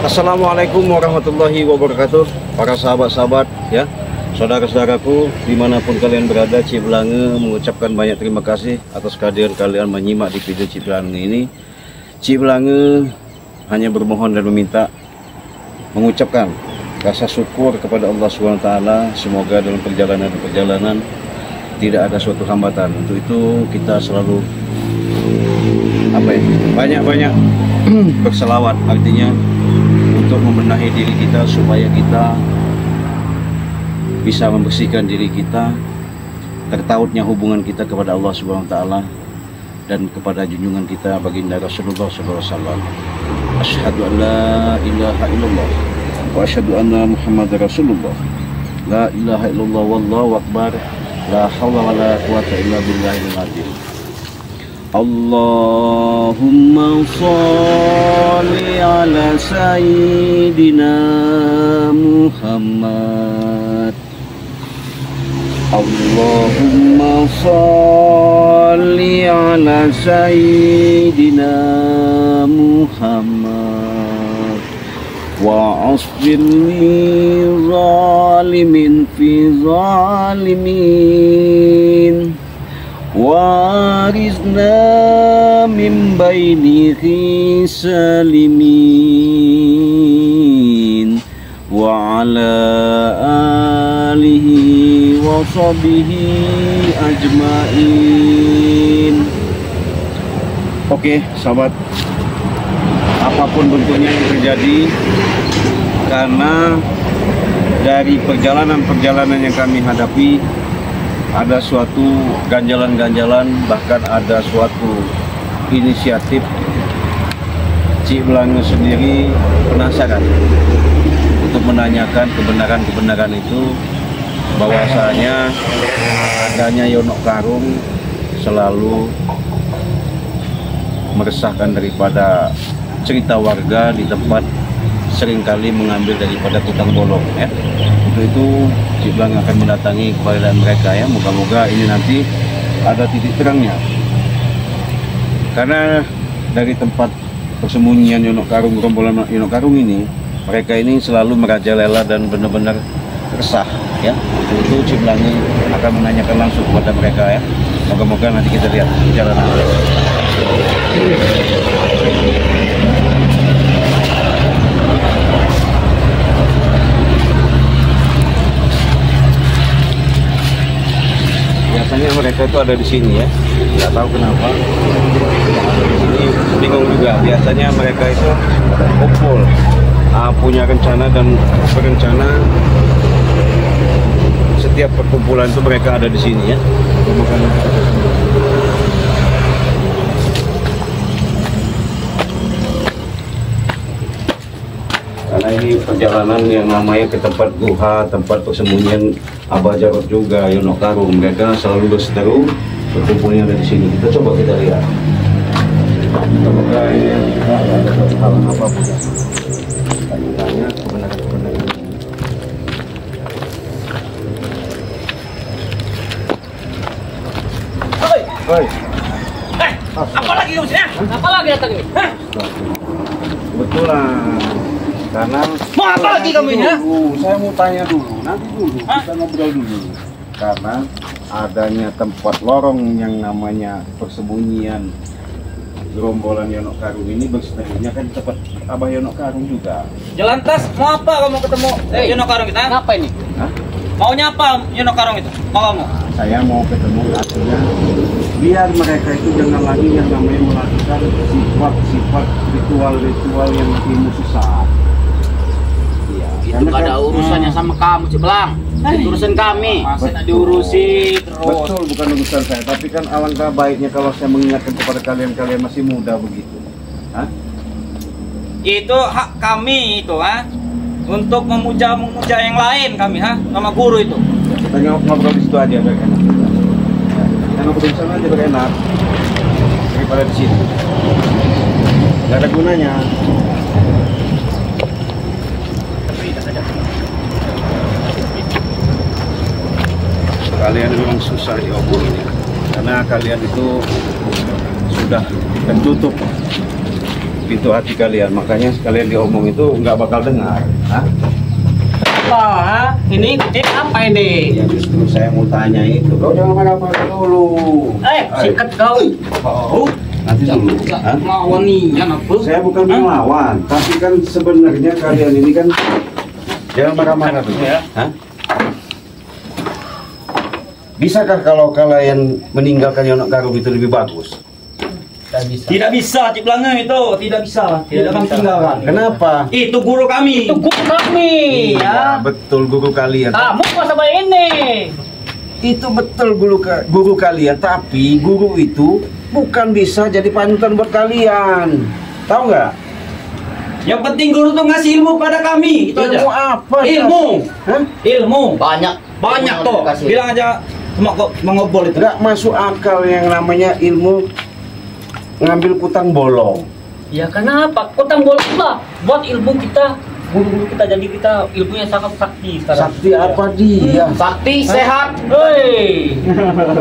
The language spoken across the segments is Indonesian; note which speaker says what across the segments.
Speaker 1: Assalamualaikum warahmatullahi wabarakatuh, para sahabat-sahabat ya, saudara-saudaraku dimanapun kalian berada. Cik Belange mengucapkan banyak terima kasih atas kehadiran kalian menyimak di video Cik Belange ini. Cik Belange hanya bermohon dan meminta, mengucapkan rasa syukur kepada Allah SWT. Semoga dalam perjalanan tidak ada suatu hambatan. Untuk itu kita selalu banyak-banyak berselawat, artinya untuk membenahi diri kita supaya kita bisa membersihkan diri kita, tertautnya hubungan kita kepada Allah Subhanahu wa taala dan kepada junjungan kita baginda Rasulullah sallallahu alaihi wasallam. Asyhadu an la ilaha illallah wa asyhadu anna Muhammadar Rasulullah. La ilaha illallah wallahu akbar. La haula wala quwata illa billahil azim. Allahumma sholli ala sayyidina Muhammad. Allahumma sholli ala sayyidina Muhammad wa asfirni zalimin fi zalimin warizna min bainihi salimin wa ala alihi wa sahbihi ajmain. Oke sahabat, apapun bentuknya yang terjadi, karena dari perjalanan yang kami hadapi ada suatu ganjalan-ganjalan, bahkan ada suatu inisiatif. Cik Belange sendiri penasaran untuk menanyakan kebenaran itu, bahwasanya adanya Yonok Karung selalu meresahkan daripada cerita warga di tempat seringkali mengambil daripada tukang bolong ya. Untuk itu Cik Belange akan mendatangi kepada mereka ya. Moga-moga ini nanti ada titik terangnya, karena dari tempat persembunyian Yonok Karung, gerombolan Yonok Karung ini, mereka ini selalu merajalela dan benar-benar resah ya. Untuk itu Cik Belange akan menanyakan langsung kepada mereka ya. Moga-moga nanti kita lihat perjalanan. Biasanya mereka itu ada di sini ya, nggak tahu kenapa ada di sini, bingung juga. Biasanya mereka itu kumpul, punya rencana dan berencana. Setiap perkumpulan itu mereka ada di sini ya. Karena ini perjalanan yang namanya ke tempat guha, tempat persembunyian Abah Jarot juga, Yonok Karung. Mereka selalu berseteru, berkumpulnya ada di sini. Kita lihat. Semoga ini ada hal apapun. Tanya kebenaran. Hoi.
Speaker 2: Apa lagi kamu sini? Apa lagi datang ini?
Speaker 1: Betulan. Karena
Speaker 2: mau apa lagi kamu ini?
Speaker 1: Saya mau tanya dulu, nanti dulu kita ngobrol dulu. Karena adanya tempat lorong yang namanya persembunyian gerombolan Yonok Karung ini, berseterunya kan tempat Abah Yonok Karung juga.
Speaker 2: Jelantas mau apa kamu ketemu Yonok Karung kita? Ngapa ini?
Speaker 1: Hah?
Speaker 2: Maunya apa Yonok Karung itu? Mau kamu?
Speaker 1: Saya mau ketemu, artinya biar mereka itu jangan lagi yang namanya melakukan sifat ritual yang ilmu sesat.
Speaker 3: Itu gak ada urusannya sama kamu, Cik Belang. Itu urusan kami.
Speaker 2: Masa tak diurusi terus?
Speaker 1: Betul, bukan urusan saya. Tapi kan alangkah baiknya kalau saya mengingatkan kepada kalian masih muda begitu. Hah?
Speaker 2: Itu hak kami itu, ha? Untuk memuja yang lain kami, ha? Sama guru itu.
Speaker 1: Kita ngobrol di situ aja biar enak. Kita ngobrol di sana aja biar enak daripada di sini. Gak ada gunanya. Kalian memang susah diomongin karena kalian itu sudah tertutup pintu hati kalian, makanya kalian diomong itu nggak bakal dengar. Hah?
Speaker 4: Apa? Ini apa ini?
Speaker 1: Ya justru saya mau tanya itu. Kau jangan marah-marah dulu.
Speaker 4: Sikat kau.
Speaker 2: Oh,
Speaker 1: Nanti dulu. Hah?
Speaker 2: lawan nih, ya apa?
Speaker 1: Saya bukan melawan, tapi kan sebenarnya kalian ini kan jangan marah-marah dulu.
Speaker 2: Ya.
Speaker 1: Hah? Bisakah kalau kalian meninggalkan Yonok Garung itu lebih bagus?
Speaker 4: Tidak bisa.
Speaker 2: Tidak bisa, Cik Belanga itu, tidak bisa. Tidak kami tinggalkan.
Speaker 1: Kenapa?
Speaker 2: Itu guru kami.
Speaker 4: Itu guru kami ya.
Speaker 1: Betul guru kalian.
Speaker 4: Kamu kok sama ini?
Speaker 1: Itu betul guru kalian, tapi guru itu bukan bisa jadi panutan buat kalian. Tahu nggak?
Speaker 2: Yang penting guru tuh ngasih ilmu pada kami. Itu
Speaker 1: Ilmu
Speaker 2: aja.
Speaker 1: apa?
Speaker 2: Ilmu.
Speaker 1: Hah?
Speaker 2: Ilmu.
Speaker 3: Banyak
Speaker 2: Tuh.
Speaker 3: dikasih.
Speaker 2: Bilang aja mengobol itu.
Speaker 1: Nggak masuk akal yang namanya ilmu ngambil kutang bolong.
Speaker 4: Ya kenapa? Kutang bolong lah. Buat ilmu kita, guru-guru kita, jadi kita ilmunya sangat sakti sekarang.
Speaker 1: Sakti apa dia?
Speaker 3: Sakti sehat.
Speaker 4: Hei,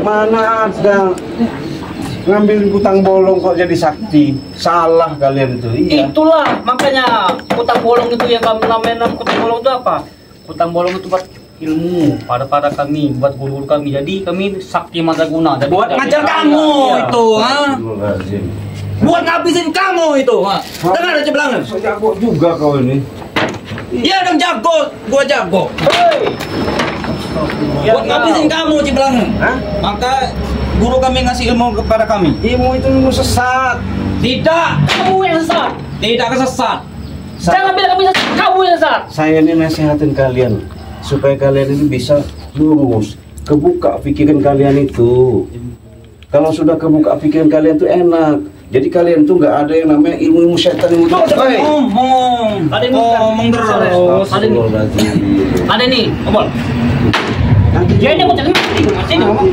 Speaker 1: Mana ada ngambil kutang bolong kok jadi sakti? Salah kalian itu. Iya.
Speaker 4: itulah makanya kutang bolong itu yang kami namain kutang bolong itu apa? Kutang bolong itu buat ilmu pada kami, buat guru-guru kami. Jadi kami sakti mandraguna. Jadi
Speaker 2: Buat
Speaker 4: kita
Speaker 2: ngajar
Speaker 4: bisa-
Speaker 2: kamu
Speaker 4: Iya.
Speaker 2: itu, ha?
Speaker 1: Astagfirullahaladzim.
Speaker 2: Buat ngabisin kamu itu, ha? Dengar aja Belanga.
Speaker 1: So jago juga kau ini.
Speaker 2: Iya dong jago, gua jago.
Speaker 4: Hei.
Speaker 2: Buat ngabisin kamu, Cik Belanga.
Speaker 1: Hah?
Speaker 2: Maka guru kami ngasih ilmu kepada kami.
Speaker 1: Ilmu itu ilmu sesat.
Speaker 2: Tidak,
Speaker 4: Kamu yang sesat.
Speaker 2: tidak kesesat.
Speaker 4: Jangan bilang kami sesat. Kamu yang sesat.
Speaker 1: Saya ini nasihatin kalian supaya kalian ini bisa lurus, kebuka pikiran kalian itu. Kalau sudah kebuka pikiran kalian tuh enak. Jadi kalian tuh nggak ada yang namanya ilmu setan ilmu. Hei!
Speaker 2: Ngomong,
Speaker 4: Ada yang
Speaker 2: ngomong terus.
Speaker 1: Astagfirullahaladzim.
Speaker 4: Ada nih, Obol.
Speaker 1: Nanti
Speaker 4: Dia ini mau cari sini ngomong.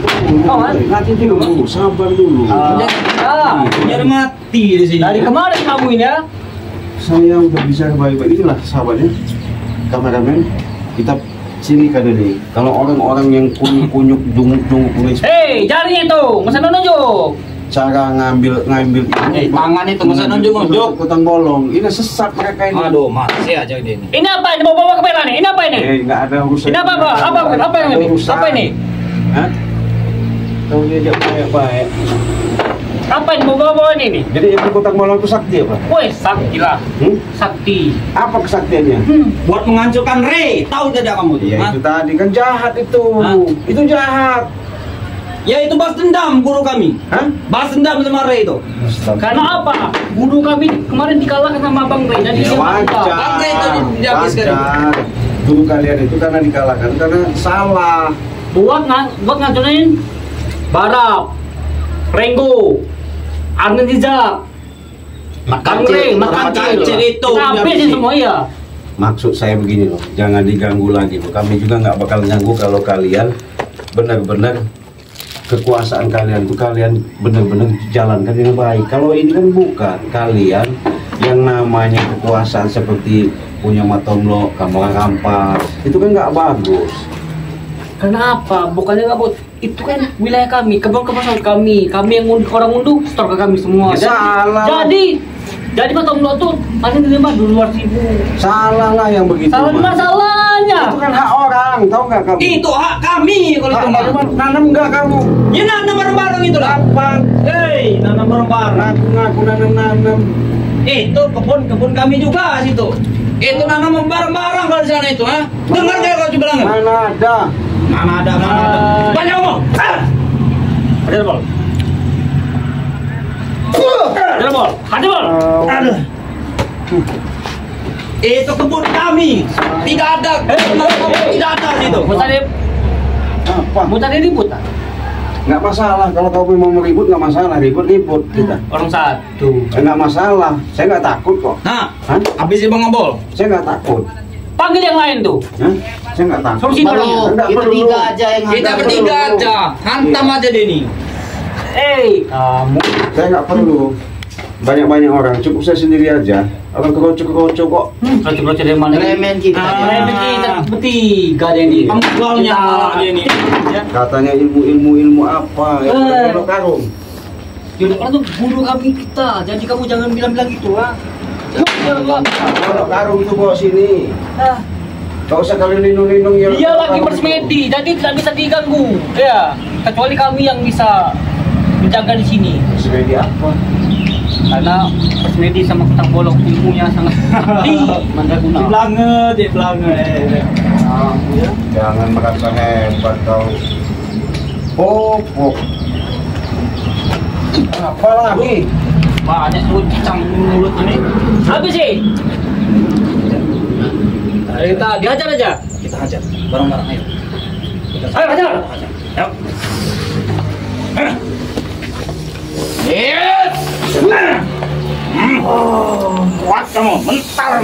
Speaker 4: Oh, kan?
Speaker 1: nanti dulu, sabar dulu.
Speaker 2: Jadi mati di sini.
Speaker 4: Dari kemarin kamu ini ya.
Speaker 1: Saya udah bisa baik-baik. Inilah sahabatnya, kameramen. Kita sini kan ini. Kalau orang-orang yang kunyuk-kunyuk, junguk-junguk,
Speaker 4: Hei, jarinya itu, masa nunjuk.
Speaker 1: cara ngambil
Speaker 2: Tangan itu masa nunjuk-nunjuk.
Speaker 1: kutang bolong. Ini sesat mereka ini.
Speaker 2: Aduh, masih aja dia ini.
Speaker 4: Ini apa ini? Bawa ke pela nih. Ini apa ini?
Speaker 1: Nggak ada urusan.
Speaker 4: Ini apa yang ini? Apa ini?
Speaker 1: Hah? Kau diajak baik-baik.
Speaker 4: Apa ini? Bawa ini nih.
Speaker 1: Jadi ilmu kutang bolong itu sakti apa?
Speaker 4: Woi, sakti lah. Sakti.
Speaker 1: Apa kesaktiannya?
Speaker 2: Buat menghancurkan Ray, tahu tidak kamu tuh?
Speaker 1: Ya
Speaker 2: Hah?
Speaker 1: itu tadi kan jahat itu.
Speaker 2: Hah?
Speaker 1: Itu jahat.
Speaker 2: Ya itu balas dendam guru kami.
Speaker 1: Hah?
Speaker 2: Balas dendam sama Ray itu.
Speaker 4: Karena apa? Guru kami kemarin dikalahkan sama Bang Ray. Jadi
Speaker 1: Ya
Speaker 4: dia
Speaker 1: wajar.
Speaker 2: Bang Ray tadi dihabiskan.
Speaker 1: Wajar. Dulu kalian itu karena dikalahkan karena salah.
Speaker 4: buat ngancurin Barap, Renggo, Armin Rizak, Bang Ray,
Speaker 2: Makancil itu.
Speaker 4: Kita habisin semua ya.
Speaker 1: Maksud saya begini loh, jangan diganggu lagi loh. Kami juga nggak bakal ganggu kalau kalian benar-benar kekuasaan kalian itu kalian benar-benar jalankan yang baik. Kalau ini kan bukan kalian yang namanya kekuasaan seperti punya Matomlo, Kamera Kampas, itu kan nggak bagus.
Speaker 4: Kenapa? Bukannya nggak buat itu kan wilayah kami, kebun sawit kami yang orang munduh store ke kami semua.
Speaker 1: Ya, salah.
Speaker 4: Jadi Pak Tomlo tuh paling terima 200.000.
Speaker 1: Salah lah yang begitu.
Speaker 4: Salah
Speaker 1: Mas.
Speaker 4: masalahnya.
Speaker 1: Itu kan hak orang, tahu nggak kamu?
Speaker 2: Itu hak kami kalau itu mah.
Speaker 1: Nanam nggak kamu?
Speaker 2: Ya nanam bareng-bareng itu lah.
Speaker 1: Gampang.
Speaker 2: Hei, nanam bareng-bareng.
Speaker 1: Ngaku nanam.
Speaker 2: Itu kebun kami juga situ. Itu nanam bareng-bareng kalau di sana itu, ha? Dengar nggak kau bilang?
Speaker 1: Mana ada?
Speaker 2: Mana ada. Banyak ngomong.
Speaker 4: Ada bol. Ada bol. Ada bol.
Speaker 2: Aduh. Itu kebun kami. Tidak ada. Tidak ada situ.
Speaker 1: Apa?
Speaker 4: Tadi ribut ah?
Speaker 1: Nggak masalah. Kalau kau mau meribut nggak masalah. Ribut kita.
Speaker 4: Orang satu.
Speaker 1: Nggak masalah. Saya nggak takut kok.
Speaker 2: Nah,
Speaker 1: Hah?
Speaker 2: habis Bang Ngobol.
Speaker 1: Saya nggak takut.
Speaker 4: Panggil yang lain tuh.
Speaker 1: Hah? Saya nggak takut.
Speaker 4: Suruh sini
Speaker 3: Perlu
Speaker 1: Nggak
Speaker 3: kita
Speaker 1: perlu.
Speaker 3: tiga aja yang
Speaker 2: Kita
Speaker 3: hadap.
Speaker 2: bertiga aja. Hantam aja Denny.
Speaker 4: Kamu.
Speaker 1: Saya nggak perlu. Banyak-banyak orang. Cukup saya sendiri aja. Orang kerocok kok.
Speaker 4: Rocok-rocok dari mana?
Speaker 3: Remen kita.
Speaker 4: Remen kita bertiga deh nih.
Speaker 2: Pembukalnya malah dia ini.
Speaker 1: Katanya ilmu apa?
Speaker 4: Eh.
Speaker 1: Ilmu karung.
Speaker 4: Jodoh kan tuh guru kami kita. Jadi kamu jangan bilang-bilang gitu, ha. Jangan bilang.
Speaker 1: Kalau karung itu bawa sini.
Speaker 4: Ah.
Speaker 1: Gak usah kalian lindung-lindung ya.
Speaker 4: Dia lagi bersemedi, jadi tidak bisa diganggu. Ya, kecuali kami yang bisa menjaga di sini.
Speaker 1: Semedi apa?
Speaker 4: Karena bersemedi sama kutang bolong ilmunya sangat tinggi, mandraguna.
Speaker 2: Di belanga.
Speaker 1: Ya. Jangan merasa hebat kau. Oh. Apa lagi?
Speaker 4: Banyak luncang mulut ini. Habis sih. Kita dihajar aja.
Speaker 2: Kita hajar bareng-bareng ayo.
Speaker 4: Ayo hajar.
Speaker 2: Ayo.
Speaker 3: Yes. Kuat kamu, mentar.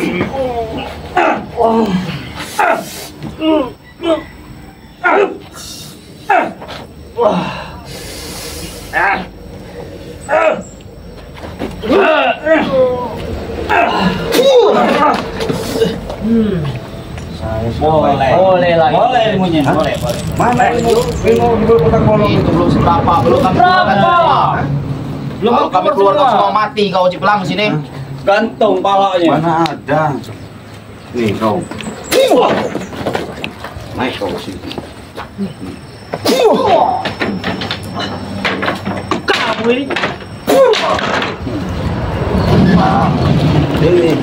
Speaker 4: Boleh lagi.
Speaker 2: Boleh ilmunya. Boleh.
Speaker 1: Mana ilmu di kutang bolong
Speaker 3: Itu belum seberapa, belum kami
Speaker 4: Berapa?
Speaker 3: keluarkan.
Speaker 4: Belum
Speaker 3: Kalau kami keluarkan semua mati kau Cipelang sini.
Speaker 2: Gantung palanya.
Speaker 1: Mana ada? Nih kau. Naik kau sini.
Speaker 4: Kamu ini.
Speaker 1: Ini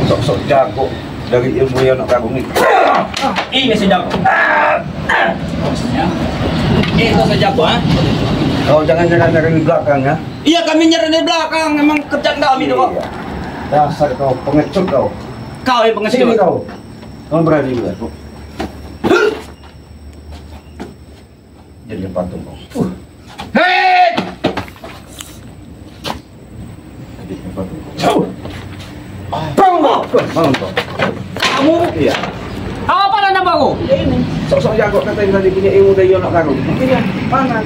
Speaker 1: sok-sok jago dari ilmu yang nak kagum ini.
Speaker 2: Ini sejak. Itu sejak ha?
Speaker 1: Kau jangan nyerang dari belakang ya.
Speaker 2: Iya kami nyerang dari belakang, emang kerjaan kami itu kok.
Speaker 1: Iya. Dasar kau pengecut kau.
Speaker 2: Kau yang pengecut.
Speaker 1: Sini kau. Kau berani juga kau. Jadi patung kau.
Speaker 3: Hei!
Speaker 1: Jadi patung. Jauh. Bangun kau.
Speaker 4: Kamu
Speaker 1: Iya.
Speaker 4: apa nama aku?
Speaker 1: Ini sok-sok jago katanya tadi punya ilmu dari yang nak kagum. Iya. Mana?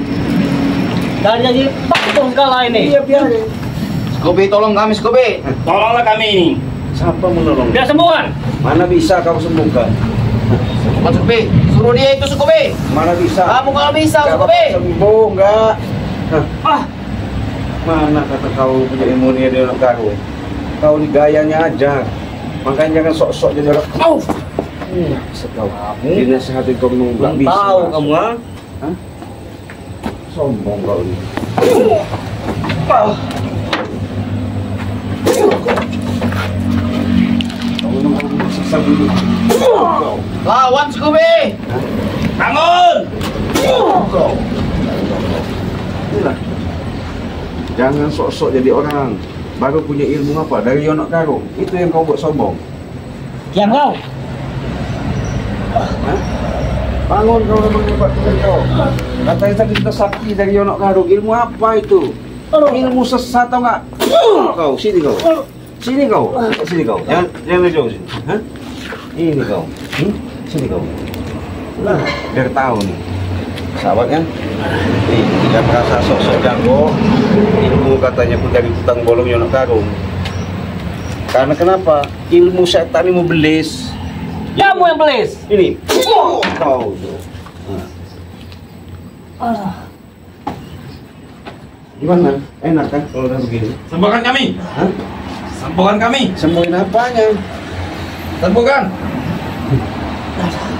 Speaker 4: Dan jadi patung segala ini.
Speaker 1: Iya biarin.
Speaker 3: Scooby, tolong kami Scooby.
Speaker 2: Tolonglah kami ini.
Speaker 1: Siapa menolong?
Speaker 4: Biar sembuhan.
Speaker 1: Mana bisa kau sembuhkan?
Speaker 3: Bukan Scooby, suruh dia itu Scooby.
Speaker 1: Mana bisa?
Speaker 3: Kamu kalau bisa
Speaker 1: Nggak
Speaker 3: Scooby.
Speaker 1: bakal sembuh enggak?
Speaker 4: Ah,
Speaker 1: Mana kata kau punya ilmu dia di orang karo? Kau di gayanya aja. Makanya jangan sok-sok jadi orang. Au. Sekau. Dinasihati kau nggak
Speaker 4: belum
Speaker 1: bisa.
Speaker 4: tahu kamu, ha?
Speaker 1: Hah? Sombong kau ini. Kau memang siksa dulu.
Speaker 3: Lawan Scooby.
Speaker 2: Bangun!
Speaker 1: Kau. Inilah. Jangan sok-sok jadi orang. Baru punya ilmu apa? Dari Yonok Karo. Itu yang kau buat sombong.
Speaker 4: Diam kau.
Speaker 1: Hah? Bangun kau memang hebat dengan kau. Katanya tadi kita sakti dari Yonok Karo. Ilmu apa itu? Ilmu sesat tau nggak? Kau, sini kau. Sini kau. Sini kau. Jangan jauh sini. Hah? Ini kau. Sini kau. Lah, biar tahu nih. Sahabat kan? Nih, tidak merasa sok-sok jago. Ilmu katanya pun dari kutang bolong Yonok Karo. Karena kenapa? Ilmu setan ini mau belis.
Speaker 4: Kamu yang belis.
Speaker 1: Ini. Kau tuh. Gimana? Enak kan kalau udah begini?
Speaker 2: Sembuhkan kami.
Speaker 1: Hah?
Speaker 2: Sembuhkan kami.
Speaker 1: Sembuhin apanya?
Speaker 2: Sembuhkan.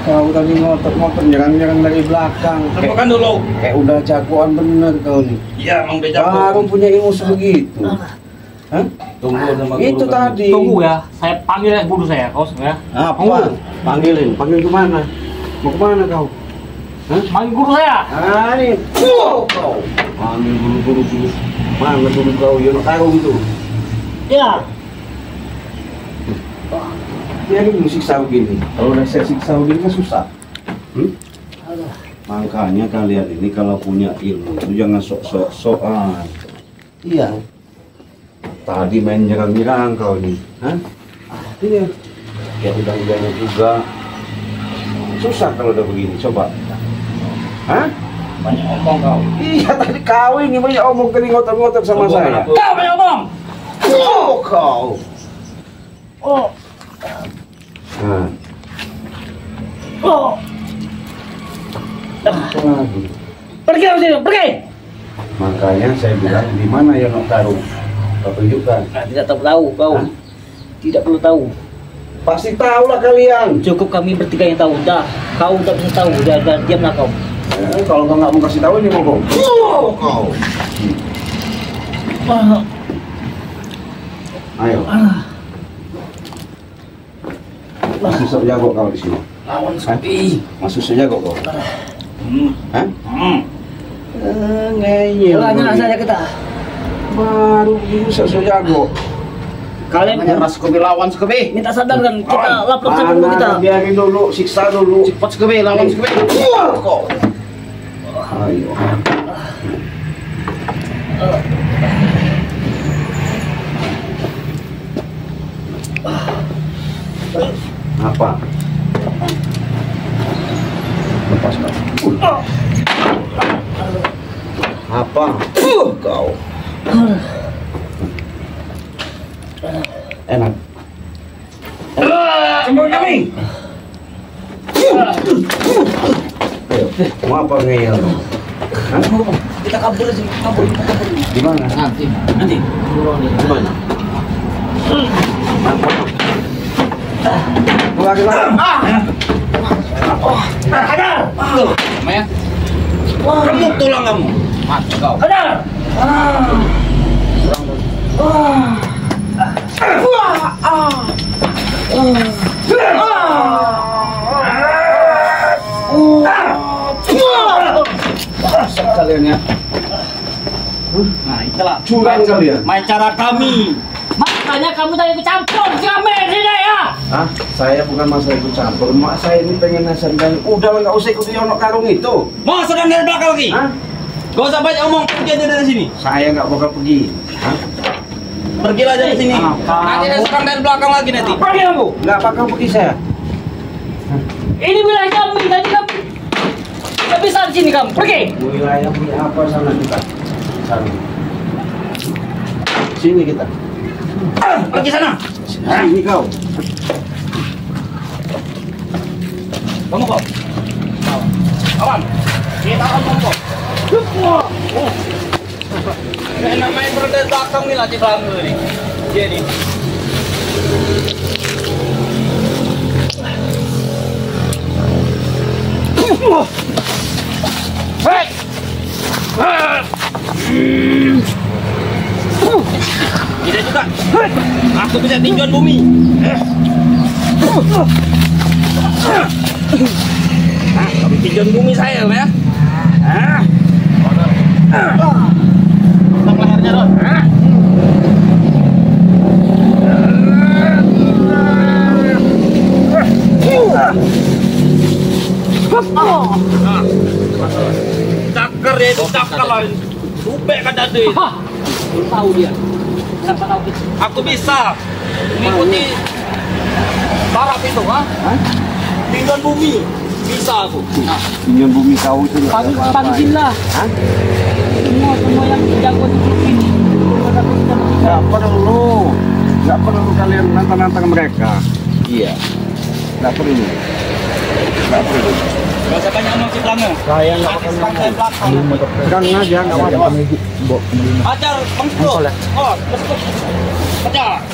Speaker 1: Kau tadi ngotot-ngotot nyerang-nyerang dari belakang.
Speaker 2: Sembuhkan dulu.
Speaker 1: Kayak udah jagoan bener kau nih.
Speaker 2: Iya, emang udah jago.
Speaker 1: Baru punya ilmu sebegitu. Hah?
Speaker 2: Tunggu sama
Speaker 1: Itu
Speaker 2: guru
Speaker 1: tadi.
Speaker 4: Tunggu ya, saya panggil guru saya, kau ya.
Speaker 1: Apa? Panggilin. Panggil kemana? Mau kemana kau? Hah?
Speaker 4: Panggil guru saya.
Speaker 1: Ah, nih. Kau. Panggil guru-guru dulu. Mana guru kau? Yonok Karo itu.
Speaker 4: Ya.
Speaker 1: Biarin lu siksa begini. Kalau udah saya siksa begini kan susah. Makanya kalian ini kalau punya ilmu itu jangan sok-sokan. Iya. Tadi main nyerang-nyerang kau nih. Hah? Iya. Ya udah-udahnya juga. Susah kalau udah begini. Coba. Hah?
Speaker 2: Banyak omong kau.
Speaker 1: Iya tadi kau ini banyak omong tadi ngotot-ngotot sama saya.
Speaker 2: Aku.
Speaker 4: Kau yang ngomong.
Speaker 1: Oh kau.
Speaker 4: Oh.
Speaker 1: Nah.
Speaker 4: Oh.
Speaker 1: Apa lagi?
Speaker 4: Pergi dari sini, pergi.
Speaker 1: Makanya saya bilang di mana yang nak taruh? Kau tunjukkan.
Speaker 4: Tidak tahu kau.
Speaker 1: Hah?
Speaker 4: Tidak perlu tahu.
Speaker 1: Pasti tahu lah kalian.
Speaker 4: Cukup kami bertiga yang tahu. Dah, kau tak bisa tahu. Dah diamlah kau.
Speaker 1: Kalau kau nggak mau kasih tahu ini mau kau. Kau. Ayo. Masuk saja kau di sini.
Speaker 3: Lawan sepi.
Speaker 1: Masuk saja kau. Hah?
Speaker 4: Ngeyel. Jangan saja kita.
Speaker 1: Baru bisa sejago.
Speaker 4: Kalian
Speaker 3: Mas Kobe lawan Kobe.
Speaker 4: minta sadar kan kita lapor sama dulu kita.
Speaker 1: Biarin dulu, siksa dulu.
Speaker 3: Cepat Kobe lawan Kobe.
Speaker 1: Kau. Ayo. Apa? Lepaskan. Apa? Kau. Enak.
Speaker 3: Semua kami.
Speaker 1: Ayo. Mau apa ngeyel? Hah?
Speaker 4: Kita kabur sih, kabur.
Speaker 1: Di mana?
Speaker 3: Nanti.
Speaker 1: Di mana? Lagi lagi.
Speaker 4: Ada.
Speaker 3: Maya.
Speaker 2: Kamu tulang kamu.
Speaker 3: Mati kau.
Speaker 4: Ada.
Speaker 1: Kalian ya.
Speaker 2: Nah, itulah.
Speaker 1: Curang kalian.
Speaker 2: Main cara kami.
Speaker 4: Makanya kamu jangan ikut campur kami sini ya.
Speaker 1: Ah, saya bukan masalah ikut campur. Mak saya ini pengen nasehatin. Udah nggak usah ikut nyonok karung itu.
Speaker 2: Mau sedang dari belakang lagi?
Speaker 1: Hah?
Speaker 2: Gak usah banyak omong, pergi aja dari sini.
Speaker 1: Saya nggak bakal pergi. Hah?
Speaker 2: Pergilah dari sini. Nanti dia serang dari belakang lagi nanti.
Speaker 4: Pergi kamu.
Speaker 1: Nggak bakal pergi saya.
Speaker 4: Ini wilayah kami, jadi kamu nggak bisa di sini kamu. Pergi.
Speaker 1: Wilayah punya apa sana kita? Sana. Sini kita.
Speaker 2: Pergi sana.
Speaker 1: Sini kau.
Speaker 2: Kamu kau. Awan. Kita akan kau. Enak main berada di belakang nih lah di belakang nih. Jadi. Hei. Tidak juga. Aku bisa tinjauan bumi. Kamu tinjauan bumi saya ya.
Speaker 3: Tentang lehernya Don.
Speaker 2: Cakar ya itu cakar lah. Supek kan tadi.
Speaker 4: Tahu dia. Siapa tahu kita?
Speaker 2: Aku bisa mengikuti saraf itu, tinjauan bumi. Bisa aku.
Speaker 1: Tinjauan bumi kau itu nggak ada apa-apa.
Speaker 4: Panggillah.
Speaker 1: Hah?
Speaker 4: Semua yang jago di grup ini.
Speaker 1: Nggak perlu. Nggak perlu kalian nantang-nantang mereka. Iya. Nggak perlu. Nggak perlu.
Speaker 2: Gak usah banyak omong di belakang.
Speaker 1: Saya nggak bakal ngomong. Pegang aja nggak apa-apa.
Speaker 2: Ajar, pengkul. Oh, besok. Ajar.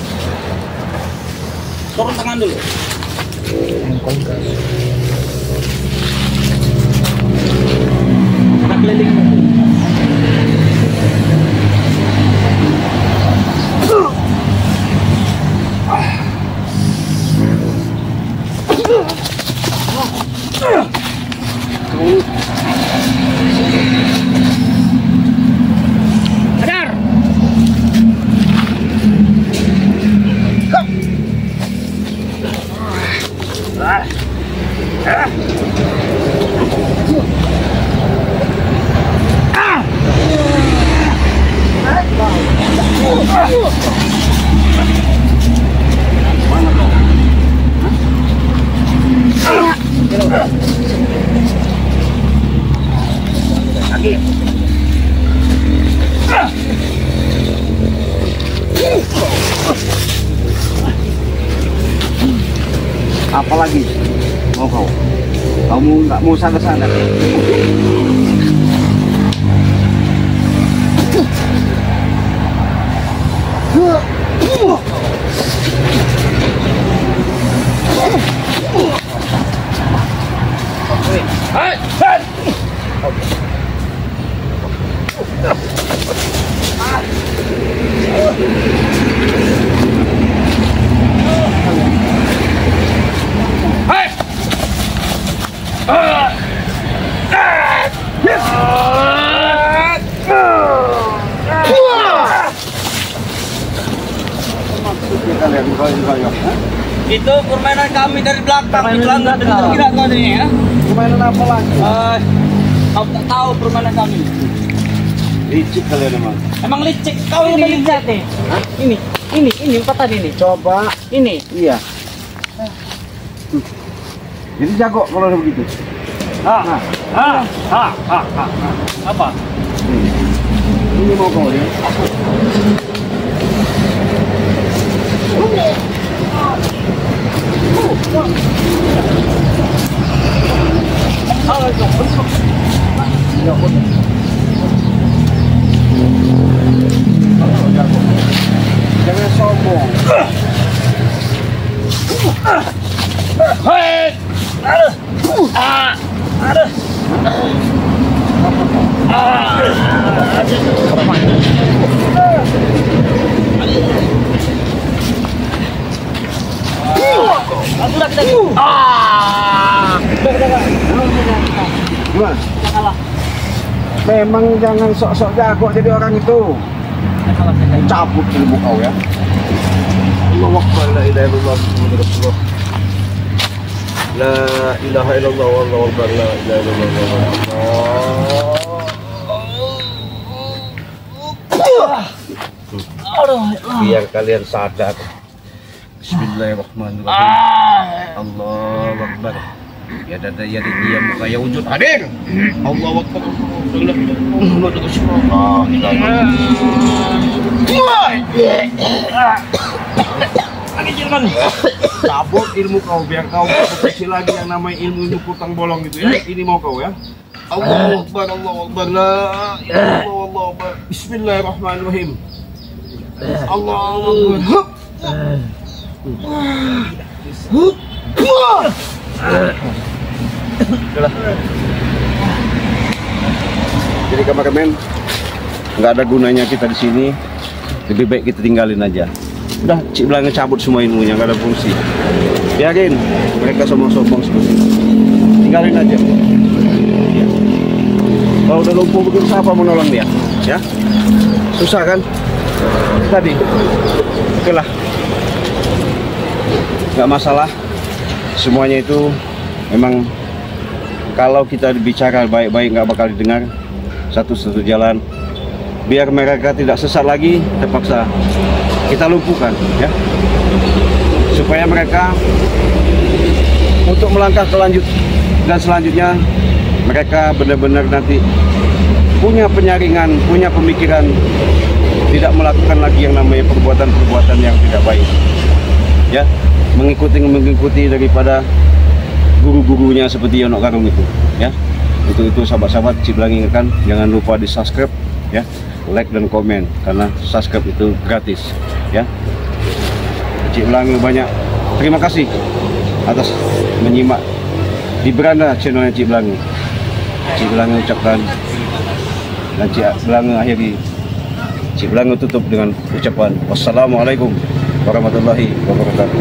Speaker 2: Turun tangan dulu. Kita keliling.
Speaker 4: Sadar.
Speaker 1: Apalagi mau kau? Kamu nggak mau sana-sana?
Speaker 2: Itu permainan kami dari belakang.
Speaker 4: Permainan
Speaker 2: Di belakang
Speaker 4: belakang.
Speaker 2: dengar kau ini ya.
Speaker 1: Permainan apa lagi?
Speaker 2: Kau tak tahu permainan kami.
Speaker 1: Licik kalian emang.
Speaker 2: Emang licik. Kau yang
Speaker 4: Ini
Speaker 2: licik.
Speaker 4: lihat nih. Ini empat tadi nih.
Speaker 1: Coba.
Speaker 4: Ini.
Speaker 1: Iya. Jadi jago kalau udah begitu.
Speaker 4: Apa?
Speaker 1: Ini mau kau ya. Jangan sombong.
Speaker 4: Sudah kita.
Speaker 1: Gimana? Memang jangan sok-sok jago jadi orang itu. Cabut ilmu kau ya. Allahu Akbar, la ilaha illallah Muhammadur Rasulullah. La ilaha illallah wallahu akbar, la ilaha illallah. Biar kalian sadar. Bismillahirrahmanirrahim. Allahu Akbar. Ya dada ya dia muka ya wujud hadir. Allahu Akbar. Cabut ilmu kau biar kau kecil lagi yang namanya ilmu putang bolong gitu ya. Ini mau kau ya. Allahu Akbar, Allahu Akbar, la ilaha illallah, Allahu Akbar. Bismillahirrahmanirrahim. Allahu Akbar. Jadi kameramen, nggak ada gunanya kita di sini. Lebih baik kita tinggalin aja. Udah, Cik Blang cabut semua ilmunya, nggak ada fungsi. Biarin mereka sombong-sombong seperti itu. Tinggalin aja. Ya. Kalau udah lumpuh begitu, siapa mau nolong dia? Ya, susah kan? Tadi, oke lah. Nggak masalah. Semuanya itu memang kalau kita bicara baik-baik nggak bakal didengar. Satu-satu jalan biar mereka tidak sesat lagi, terpaksa kita lumpuhkan ya, supaya mereka untuk melangkah ke lanjut dan selanjutnya mereka benar-benar nanti punya penyaringan, punya pemikiran, tidak melakukan lagi yang namanya perbuatan-perbuatan yang tidak baik ya, mengikuti daripada guru-gurunya seperti Yono Karung itu ya. Itu sahabat-sahabat, Cik Blang ingatkan jangan lupa di subscribe ya, like dan komen karena subscribe itu gratis ya. Cik Blang banyak terima kasih atas menyimak di beranda channelnya Cik Blang. Cik Blang ucapkan dan Cik Blang akhiri. Cik Blang tutup dengan ucapan wassalamualaikum warahmatullahi wabarakatuh.